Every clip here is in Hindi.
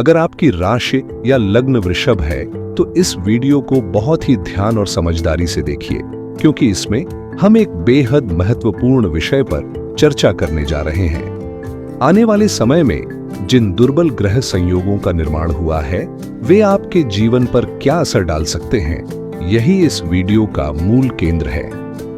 अगर आपकी राशि या लग्न वृषभ है तो इस वीडियो को बहुत ही ध्यान और समझदारी से देखिए, क्योंकि इसमें हम एक बेहद महत्वपूर्ण विषय पर चर्चा करने जा रहे हैं। आने वाले समय में जिन दुर्बल ग्रह संयोगों का निर्माण हुआ है वे आपके जीवन पर क्या असर डाल सकते हैं, यही इस वीडियो का मूल केंद्र है।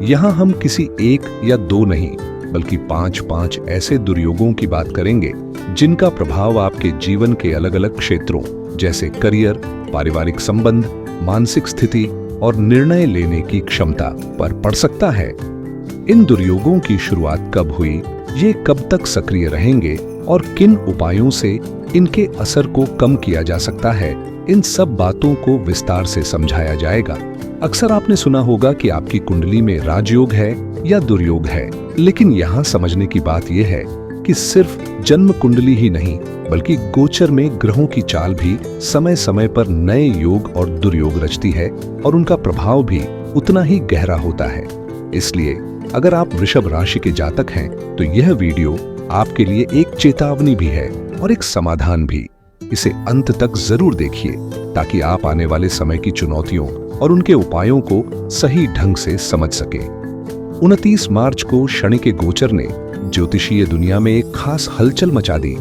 यहाँ हम किसी एक या दो नहीं बल्कि पांच ऐसे दुर्योगों की बात करेंगे जिनका प्रभाव आपके जीवन के अलग अलग क्षेत्रों जैसे करियर, पारिवारिक संबंध, मानसिक स्थिति और निर्णय लेने की क्षमता पर पड़ सकता है। इन दुर्योगों की शुरुआत कब हुई, ये कब तक सक्रिय रहेंगे और किन उपायों से इनके असर को कम किया जा सकता है, इन सब बातों को विस्तार से समझाया जाएगा। अक्सर आपने सुना होगा कि आपकी कुंडली में राजयोग है या दुर्योग है, लेकिन यहाँ समझने की बात यह है कि सिर्फ जन्म कुंडली ही नहीं बल्कि गोचर में ग्रहों की चाल भी समय समय पर नए योग और दुर्योग रचती है और उनका प्रभाव भी उतना ही गहरा होता है। इसलिए अगर आप वृषभ राशि के जातक हैं तो यह वीडियो आपके लिए एक चेतावनी भी है और एक समाधान भी। इसे अंत तक जरूर देखिए ताकि आप आने वाले समय की चुनौतियों और उनके उपायों को सही ढंग से समझ सके। 29 मार्च को शनि के गोचर ने ज्योतिषीय दुनिया में एक खास हलचल मचा दी।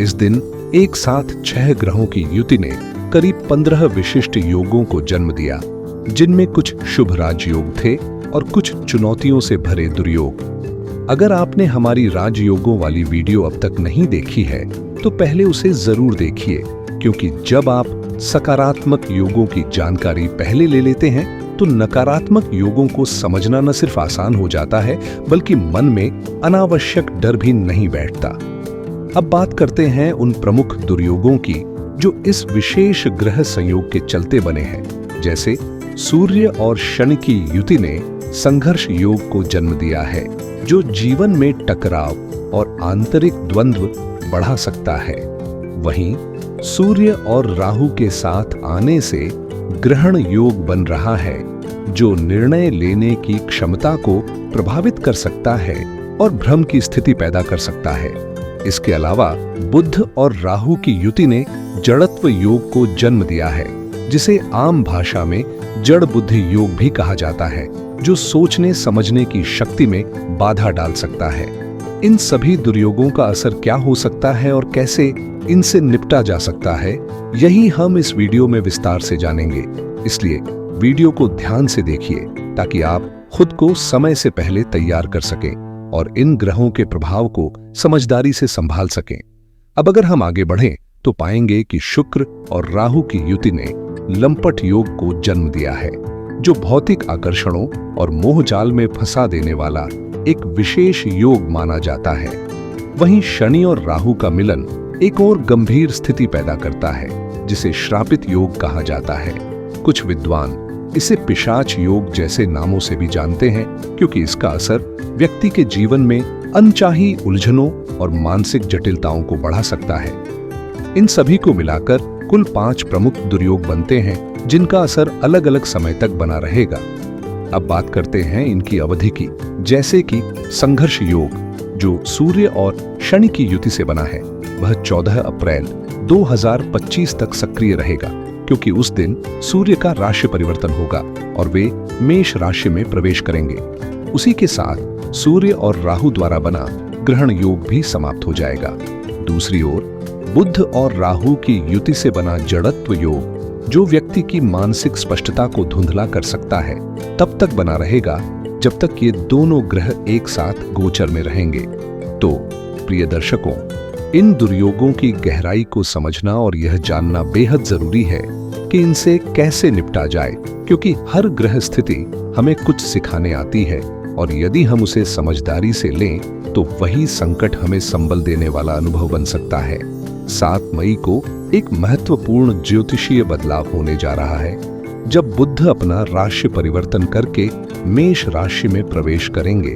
इस दिन एक साथ 6 ग्रहों की युति ने करीब 15 विशिष्ट योगों को जन्म दिया, जिनमें कुछ शुभ राजयोग थे और कुछ चुनौतियों से भरे दुर्योग। अगर आपने हमारी राजयोगों वाली वीडियो अब तक नहीं देखी है तो पहले उसे जरूर देखिए, क्योंकि जब आप सकारात्मक योगों की जानकारी पहले ले लेते हैं तो नकारात्मक योगों को समझना न सिर्फ आसान हो जाता है बल्कि मन में अनावश्यक डर भी नहीं बैठता। अब बात करते हैं उन प्रमुख दुर्योगों की जो इस विशेष ग्रह संयोग के चलते बने हैं। जैसे सूर्य और शनि की युति ने संघर्ष योग को जन्म दिया है, जो जीवन में टकराव और आंतरिक द्वंद्व बढ़ा सकता है। वहीं सूर्य और राहु के साथ आने से ग्रहण योग बन रहा है, जो निर्णय लेने की क्षमता को प्रभावित कर सकता है और भ्रम की स्थिति पैदा कर सकता है। इसके अलावा बुध और राहु की युति ने जड़त्व योग को जन्म दिया है, जिसे आम भाषा में जड़ बुद्धि योग भी कहा जाता है, जो सोचने समझने की शक्ति में बाधा डाल सकता है। इन सभी दुर्योगों का असर क्या हो सकता है और कैसे इनसे निपटा जा सकता है, यही हम इस वीडियो में विस्तार से जानेंगे। इसलिए वीडियो को ध्यान से देखिए ताकि आप खुद को समय से पहले तैयार कर सकें और इन ग्रहों के प्रभाव को समझदारी से संभाल सकें। अब अगर हम आगे बढ़ें तो पाएंगे कि शुक्र और राहु की युति ने लंपट योग को जन्म दिया है, जो भौतिक आकर्षणों और मोहजाल में फंसा देने वाला एक विशेष योग माना जाता है। वहीं शनि और राहु का मिलन एक और गंभीर स्थिति पैदा करता है, जिसे श्रापित योग कहा जाता है। कुछ विद्वान इसे पिशाच योग जैसे नामों से भी जानते हैं, क्योंकि इसका असर व्यक्ति के जीवन में अनचाही उलझनों और मानसिक जटिलताओं को बढ़ा सकता है। इन सभी को मिलाकर कुल 5 प्रमुख दुर्योग बनते हैं, जिनका असर अलग अलग समय तक बना रहेगा। अब बात करते हैं इनकी अवधि की, जैसे कि संघर्ष योग, जो सूर्य और शनि की युति से बना है, वह 14 अप्रैल 2025 तक सक्रिय रहेगा, क्योंकि उस दिन सूर्य का राशि परिवर्तन होगा और वे मेष राशि में प्रवेश करेंगे। उसी के साथ सूर्य और राहु द्वारा बना ग्रहण योग भी समाप्त हो जाएगा। दूसरी ओर बुध और राहु की युति से बना जड़त्व योग, जो व्यक्ति की मानसिक स्पष्टता को धुंधला कर सकता है, तब तक बना रहेगा जब तक ये दोनों ग्रह एक साथ गोचर में रहेंगे। तो प्रिय दर्शकों, इन दुर्योगों की गहराई को समझना और यह जानना बेहद जरूरी है कि इनसे कैसे निपटा जाए, क्योंकि हर ग्रह स्थिति हमें कुछ सिखाने आती है और यदि हम उसे समझदारी से लें तो वही संकट हमें संबल देने वाला अनुभव बन सकता है। 7 मई को एक महत्वपूर्ण ज्योतिषीय बदलाव होने जा रहा है, जब बुध अपना राशि परिवर्तन करके मेष राशि में प्रवेश करेंगे।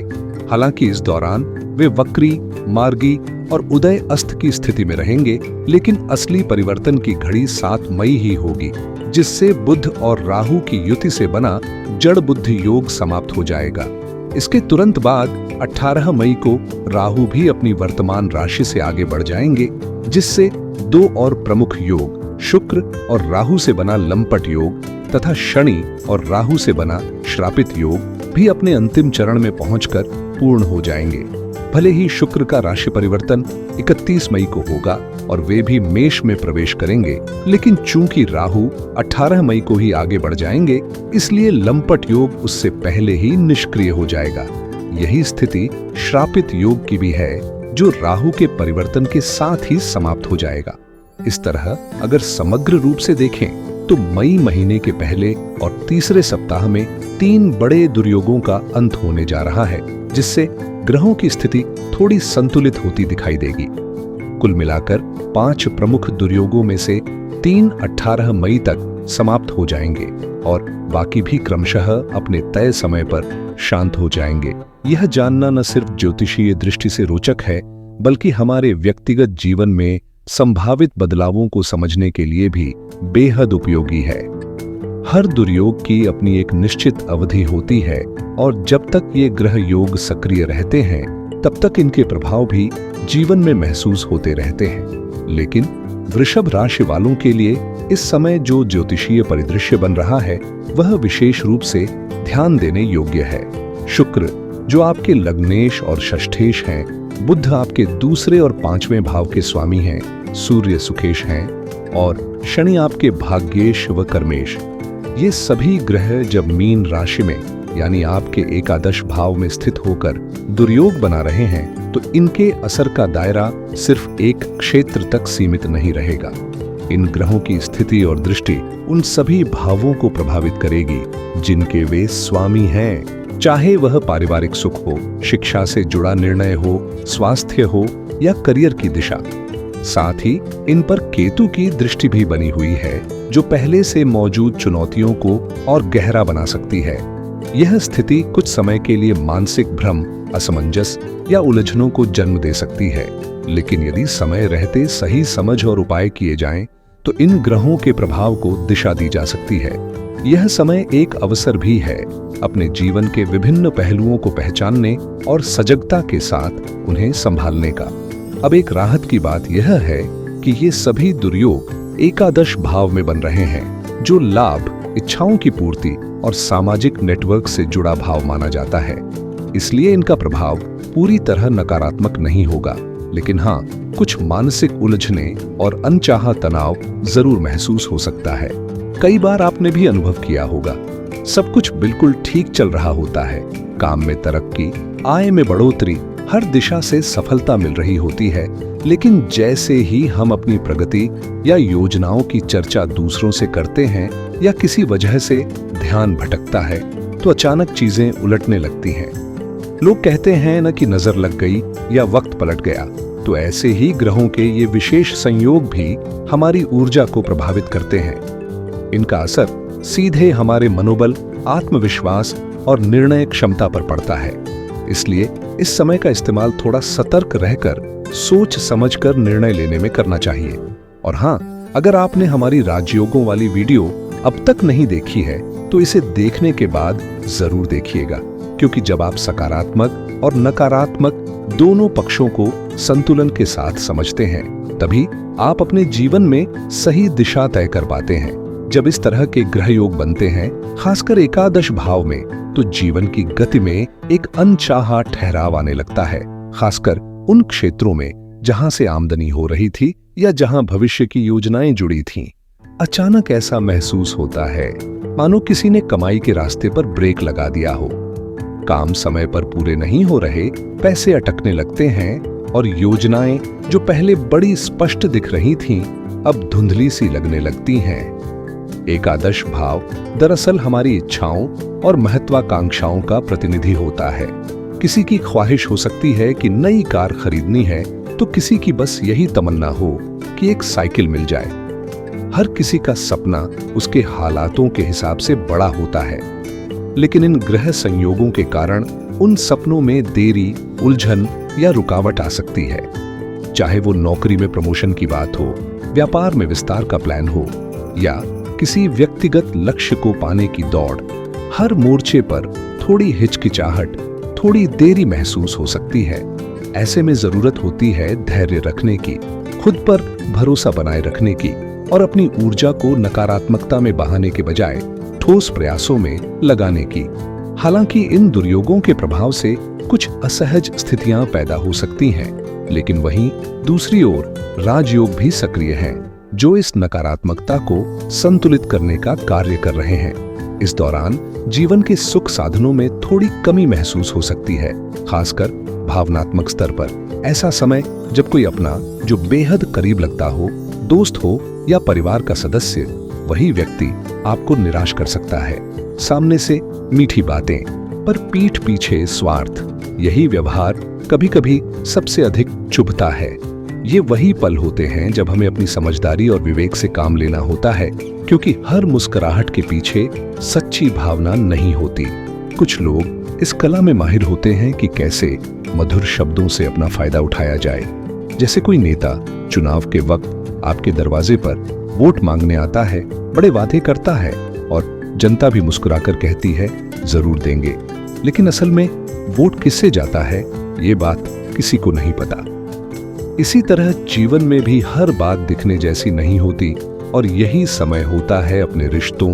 हालांकि इस दौरान वे वक्री, मार्गी और उदय अस्त की स्थिति में रहेंगे, लेकिन असली परिवर्तन की घड़ी 7 मई ही होगी, जिससे बुध और राहु की युति से बना जड़ बुद्धि योग समाप्त हो जाएगा। इसके तुरंत बाद 18 मई को राहु भी अपनी वर्तमान राशि से आगे बढ़ जाएंगे, जिससे दो और प्रमुख योग शुक्र और राहु से बना लंपट योग तथा शनि और राहु से बना श्रापित योग भी अपने अंतिम चरण में पहुंचकर पूर्ण हो जाएंगे। भले ही शुक्र का राशि परिवर्तन 31 मई को होगा और वे भी मेष में प्रवेश करेंगे, लेकिन चूंकि राहु 18 मई को ही आगे बढ़ जाएंगे, इसलिए लंपट योग उससे पहले ही निष्क्रिय हो जाएगा। यही स्थिति श्रापित योग की भी है, जो राहु के परिवर्तन के साथ ही समाप्त हो जाएगा। इस तरह अगर समग्र रूप से देखें तो मई महीने के पहले और तीसरे सप्ताह में 3 बड़े दुर्योगों का अंत होने जा रहा है, जिससे ग्रहों की स्थिति थोड़ी संतुलित होती दिखाई देगी। कुल मिलाकर 5 प्रमुख दुर्योगों में से 3 18 मई तक समाप्त हो जाएंगे और बाकी भी क्रमशः अपने तय समय पर शांत हो जाएंगे। यह जानना न सिर्फ ज्योतिषीय दृष्टि से रोचक है, बल्कि हमारे व्यक्तिगत जीवन में संभावित बदलावों को समझने के लिए भी बेहद उपयोगी है। हर दुर्योग की अपनी एक निश्चित अवधि होती है और जब तक ये ग्रह योग सक्रिय रहते हैं, तब तक इनके प्रभाव भी जीवन में महसूस होते रहते हैं। लेकिन वृषभ राशि वालों के लिए इस समय जो ज्योतिषीय परिदृश्य बन रहा है, वह विशेष रूप से ध्यान देने योग्य है। शुक्र जो आपके लग्नेश और षष्ठेश हैं, बुध आपके दूसरे और 5वें भाव के स्वामी हैं, सूर्य सुखेश हैं और शनि आपके भाग्येश व कर्मेश। ये सभी ग्रह जब मीन राशि में यानी आपके एकादश भाव में स्थित होकर दुर्योग बना रहे हैं, तो इनके असर का दायरा सिर्फ एक क्षेत्र तक सीमित नहीं रहेगा। इन ग्रहों की स्थिति और दृष्टि उन सभी भावों को प्रभावित करेगी जिनके वे स्वामी हैं, चाहे वह पारिवारिक सुख हो, शिक्षा से जुड़ा निर्णय हो, स्वास्थ्य हो या करियर की दिशा। साथ ही इन पर केतु की दृष्टि भी बनी हुई है, जो पहले से मौजूद चुनौतियों को और गहरा बना सकती है। यह स्थिति कुछ समय के लिए मानसिक भ्रम, असमंजस या उलझनों को जन्म दे सकती है, लेकिन यदि समय रहते सही समझ और उपाय किए जाएं, तो इन ग्रहों के प्रभाव को दिशा दी जा सकती है। यह समय एक अवसर भी है अपने जीवन के विभिन्न पहलुओं को पहचानने और सजगता के साथ उन्हें संभालने का। अब एक राहत की बात यह है कि ये सभी दुर्योग एकादश भाव में बन रहे हैं, जो लाभ, इच्छाओं की पूर्ति और सामाजिक नेटवर्क से जुड़ा भाव माना जाता है। इसलिए इनका प्रभाव पूरी तरह नकारात्मक नहीं होगा, लेकिन हाँ, कुछ मानसिक उलझने और अनचाहा तनाव जरूर महसूस हो सकता है। कई बार आपने भी अनुभव किया होगा, सब कुछ बिल्कुल ठीक चल रहा होता है, काम में तरक्की, आय में बढ़ोतरी, हर दिशा से सफलता मिल रही होती है, लेकिन जैसे ही हम अपनी प्रगति या योजनाओं की चर्चा दूसरों से करते हैं या किसी वजह से ध्यान भटकता है, तो अचानक चीजें उलटने लगती हैं। लोग कहते हैं न कि नजर लग गई या वक्त पलट गया। तो ऐसे ही ग्रहों के ये विशेष संयोग भी हमारी ऊर्जा को प्रभावित करते हैं। इनका असर सीधे हमारे मनोबल, आत्मविश्वास और निर्णय क्षमता पर पड़ता है। इसलिए इस समय का इस्तेमाल थोड़ा सतर्क रहकर सोच समझकर निर्णय लेने में करना चाहिए। और हाँ, अगर आपने हमारी राजयोगों वाली वीडियो अब तक नहीं देखी है, तो इसे देखने के बाद जरूर देखिएगा, क्योंकि जब आप सकारात्मक और नकारात्मक दोनों पक्षों को संतुलन के साथ समझते हैं, तभी आप अपने जीवन में सही दिशा तय कर पाते हैं। जब इस तरह के ग्रह योग बनते हैं, खासकर एकादश भाव में, तो जीवन की गति में एक अनचाहा ठहराव आने लगता है, खासकर उन क्षेत्रों में जहां से आमदनी हो रही थी या जहां भविष्य की योजनाएं जुड़ी थीं। अचानक ऐसा महसूस होता है मानो किसी ने कमाई के रास्ते पर ब्रेक लगा दिया हो। काम समय पर पूरे नहीं हो रहे, पैसे अटकने लगते हैं और योजनाएं जो पहले बड़ी स्पष्ट दिख रही थीं, अब धुंधली सी लगने लगती हैं। एकादश भाव दरअसल हमारी इच्छाओं और महत्वाकांक्षाओं का प्रतिनिधि होता है। किसी की ख्वाहिश हो सकती है कि नई कार खरीदनी है, तो किसी की बस यही तमन्ना हो कि एक साइकिल मिल जाए। हर किसी का सपना उसके हालातों के हिसाब से बड़ा होता है, लेकिन इन ग्रह संयोगों के कारण उन सपनों में देरी, उलझन या रुकावट आ सकती है। चाहे वो नौकरी में प्रमोशन की बात हो, व्यापार में विस्तार का प्लान हो या किसी व्यक्तिगत लक्ष्य को पाने की दौड़, हर मोर्चे पर थोड़ी हिचकिचाहट, थोड़ी देरी महसूस हो सकती है। ऐसे में जरूरत होती है धैर्य रखने की, खुद पर भरोसा बनाए रखने की और अपनी ऊर्जा को नकारात्मकता में बहाने के बजाय ठोस प्रयासों में लगाने की। हालांकि इन दुर्योगों के प्रभाव से कुछ असहज स्थितियां पैदा हो सकती हैं, लेकिन वहीं दूसरी ओर राजयोग भी सक्रिय हैं, जो इस नकारात्मकता को संतुलित करने का कार्य कर रहे हैं। इस दौरान जीवन के सुख साधनों में थोड़ी कमी महसूस हो सकती है, खासकर भावनात्मक स्तर पर। ऐसा समय जब कोई अपना जो बेहद करीब लगता हो, दोस्त हो या परिवार का सदस्य, वही व्यक्ति आपको निराश कर सकता है। सामने से मीठी बातें पर पीठ पीछे स्वार्थ, यही व्यवहार कभी कभी सबसे अधिक चुभता है। ये वही पल होते हैं जब हमें अपनी समझदारी और विवेक से काम लेना होता है, क्योंकि हर मुस्कुराहट के पीछे सच्ची भावना नहीं होती। कुछ लोग इस कला में माहिर होते हैं कि कैसे मधुर शब्दों से अपना फायदा उठाया जाए। जैसे कोई नेता चुनाव के वक्त आपके दरवाजे पर वोट मांगने आता है, बड़े वादे करता है और जनता भी मुस्कुराकर कहती है जरूर देंगे, लेकिन असल में वोट किससे जाता है ये बात किसी को नहीं पता। इसी तरह जीवन में भी हर बात दिखने जैसी नहीं होती और यही समय होता है अपने रिश्तों,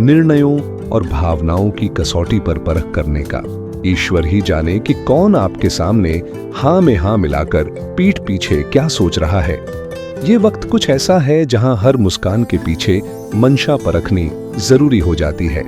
निर्णयों और भावनाओं की कसौटी पर परख करने का। ईश्वर ही जाने कि कौन आपके सामने हाँ में हाँ मिलाकर पीठ पीछे क्या सोच रहा है। ये वक्त कुछ ऐसा है जहां हर मुस्कान के पीछे मंशा परखनी जरूरी हो जाती है।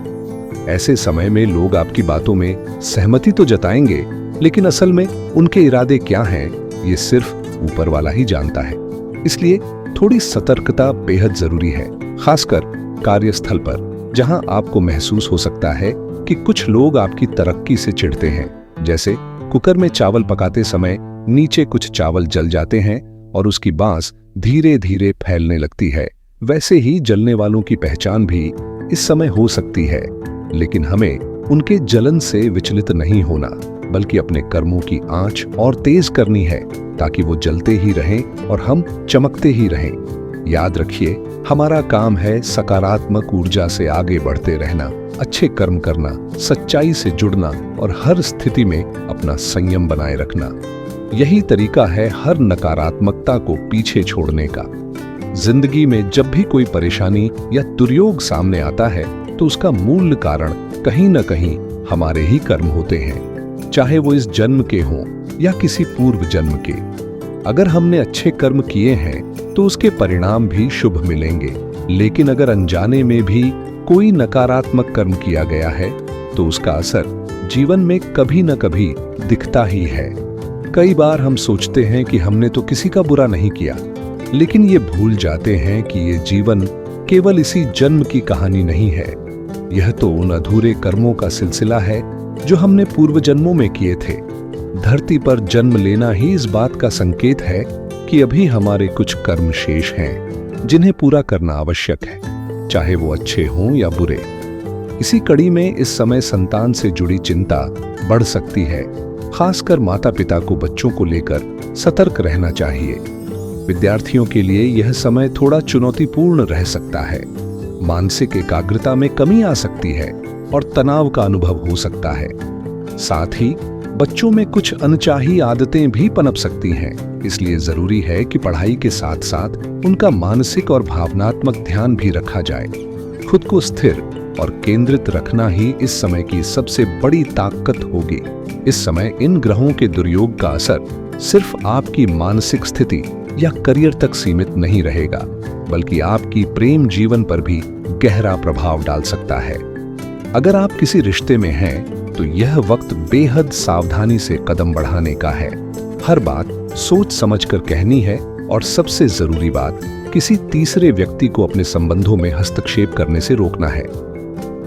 ऐसे समय में लोग आपकी बातों में सहमति तो जताएंगे, लेकिन असल में उनके इरादे क्या हैं ये सिर्फ ऊपर वाला ही जानता है। इसलिए थोड़ी सतर्कता बेहद जरूरी है, खासकर कार्यस्थल पर, जहां आपको महसूस हो सकता है कि कुछ लोग आपकी तरक्की से चिढ़ते हैं। जैसे कुकर में चावल पकाते समय नीचे कुछ चावल जल जाते हैं और उसकी बांस धीरे धीरे फैलने लगती है, वैसे ही जलने वालों की पहचान भी इस समय हो सकती है। लेकिन हमें उनके जलन से विचलित नहीं होना, बल्कि अपने कर्मों की आंच और तेज करनी है, ताकि वो जलते ही रहें और हम चमकते ही रहें। याद रखिए, हमारा काम है सकारात्मक ऊर्जा से आगे बढ़ते रहना, अच्छे कर्म करना, सच्चाई से जुड़ना और हर स्थिति में अपना संयम बनाए रखना। यही तरीका है हर नकारात्मकता को पीछे छोड़ने का। जिंदगी में जब भी कोई परेशानी या दुर्योग सामने आता है, तो उसका मूल कारण कहीं न कहीं हमारे ही कर्म होते हैं, चाहे वो इस जन्म के हों या किसी पूर्व जन्म के। अगर हमने अच्छे कर्म किए हैं तो उसके परिणाम भी शुभ मिलेंगे, लेकिन अगर अनजाने में भी कोई नकारात्मक कर्म किया गया है तो उसका असर जीवन में कभी न कभी दिखता ही है। कई बार हम सोचते हैं कि हमने तो किसी का बुरा नहीं किया, लेकिन ये भूल जाते हैं कि ये जीवन केवल इसी जन्म की कहानी नहीं है। यह तो उन अधूरे कर्मों का सिलसिला है जो हमने पूर्व जन्मों में किए थे। धरती पर जन्म लेना ही इस बात का संकेत है कि अभी हमारे कुछ कर्म शेष हैं, जिन्हें पूरा करना आवश्यक है, चाहे वो अच्छे हों या बुरे। इसी कड़ी में इस समय संतान से जुड़ी चिंता बढ़ सकती है। खासकर माता पिता को बच्चों को लेकर सतर्क रहना चाहिए। विद्यार्थियों के लिए यह समय थोड़ा चुनौतीपूर्ण रह सकता है। मानसिक एकाग्रता में कमी आ सकती है और तनाव का अनुभव हो सकता है। साथ ही बच्चों में कुछ अनचाही आदतें भी पनप सकती हैं। इसलिए जरूरी है कि पढ़ाई के साथ साथ उनका मानसिक और भावनात्मक ध्यान भी रखा जाए। खुद को स्थिर और केंद्रित रखना ही इस समय की सबसे बड़ी ताकत होगी। इस समय इन ग्रहों के दुर्योग का असर सिर्फ आपकी मानसिक स्थिति या करियर तक सीमित नहीं रहेगा, बल्कि आपकी प्रेम जीवन पर भी गहरा प्रभाव डाल सकता है। अगर आप किसी रिश्ते में हैं, तो यह वक्त बेहद सावधानी से कदम बढ़ाने का है। हर बात सोच समझकर कहनी है और सबसे जरूरी बात, किसी तीसरे व्यक्ति को अपने संबंधों में हस्तक्षेप करने से रोकना है।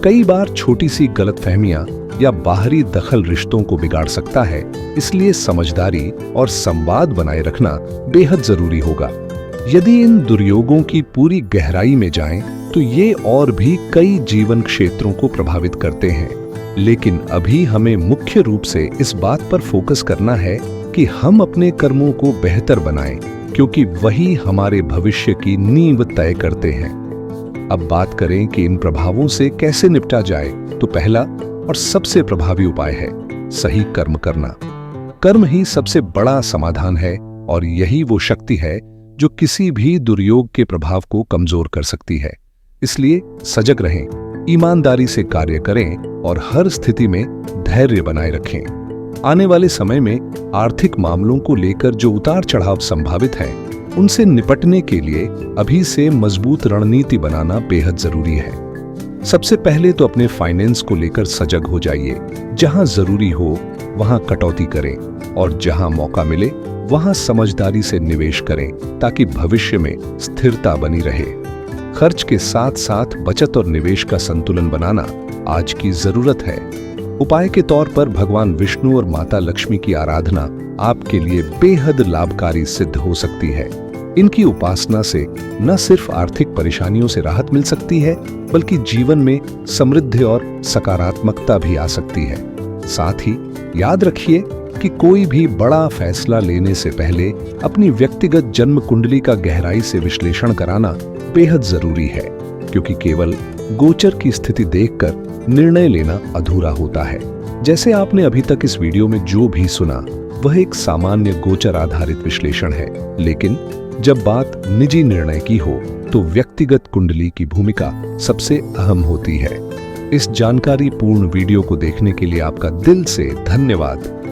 कई बार छोटी सी गलतफहमियां या बाहरी दखल रिश्तों को बिगाड़ सकता है, इसलिए समझदारी और संवाद बनाए रखना बेहद जरूरी होगा। यदि इन दुर्योगों की पूरी गहराई में जाएं, तो ये और भी कई जीवन क्षेत्रों को प्रभावित करते हैं। लेकिन अभी हमें मुख्य रूप से इस बात पर फोकस करना है कि हम अपने कर्मों को बेहतर बनाएं, क्योंकि वही हमारे भविष्य की नींव तय करते हैं। अब बात करें कि इन प्रभावों से कैसे निपटा जाए, तो पहला और सबसे प्रभावी उपाय है सही कर्म करना। कर्म ही सबसे बड़ा समाधान है और यही वो शक्ति है जो किसी भी दुर्योग के प्रभाव को कमजोर कर सकती है। इसलिए सजग रहें, ईमानदारी से कार्य करें और हर स्थिति में धैर्य बनाए रखें। आने वाले समय में आर्थिक मामलों को लेकर जो उतार चढ़ाव संभावित है, उनसे निपटने के लिए अभी से मजबूत रणनीति बनाना बेहद जरूरी है। सबसे पहले तो अपने फाइनेंस को लेकर सजग हो जाइए। जहां जरूरी हो वहां कटौती करें और जहां मौका मिले वहां समझदारी से निवेश करें, ताकि भविष्य में स्थिरता बनी रहे। खर्च के साथ साथ बचत और निवेश का संतुलन बनाना आज की जरूरत है। उपाय के तौर पर भगवान विष्णु और माता लक्ष्मी की आराधना आपके लिए बेहद लाभकारी सिद्ध हो सकती है। इनकी उपासना से न सिर्फ आर्थिक परेशानियों से राहत मिल सकती है, बल्कि जीवन में समृद्धि और सकारात्मकता भी आ सकती है। साथ ही याद रखिए कि कोई भी बड़ा फैसला लेने से पहले अपनी व्यक्तिगत जन्म कुंडली का गहराई से विश्लेषण कराना बेहद जरूरी है, क्योंकि केवल गोचर की स्थिति देखकर निर्णय लेना अधूरा होता है। जैसे आपने अभी तक इस वीडियो में जो भी सुना वह एक सामान्य गोचर आधारित विश्लेषण है, लेकिन जब बात निजी निर्णय की हो तो व्यक्तिगत कुंडली की भूमिका सबसे अहम होती है। इस जानकारी पूर्ण वीडियो को देखने के लिए आपका दिल से धन्यवाद।